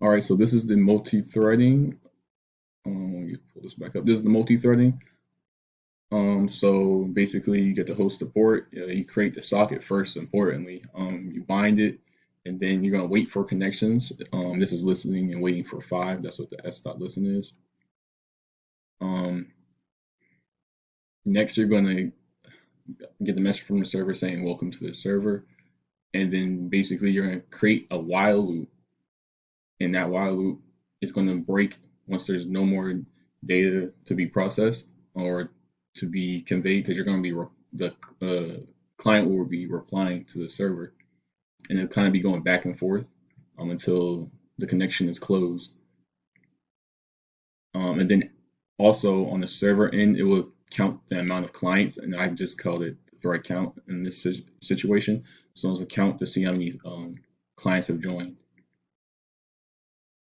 All right, so this is the multi-threading. Let me pull this back up. This is the multi-threading. So basically, you get the host the port. You create the socket first. Importantly, you bind it, and then you're gonna wait for connections. This is listening and waiting for five. That's what the s dot listen is. Um, Next, you're gonna get the message from the server saying "Welcome to the server," and then basically you're gonna create a while loop, and that while loop is gonna break once there's no more data to be processed or to be conveyed because you're gonna be the client will be replying to the server, and it'll kind of be going back and forth until the connection is closed. And then also on the server end, it will count the amount of clients, and I just called it thread count in this situation. So it's a count to see how many clients have joined.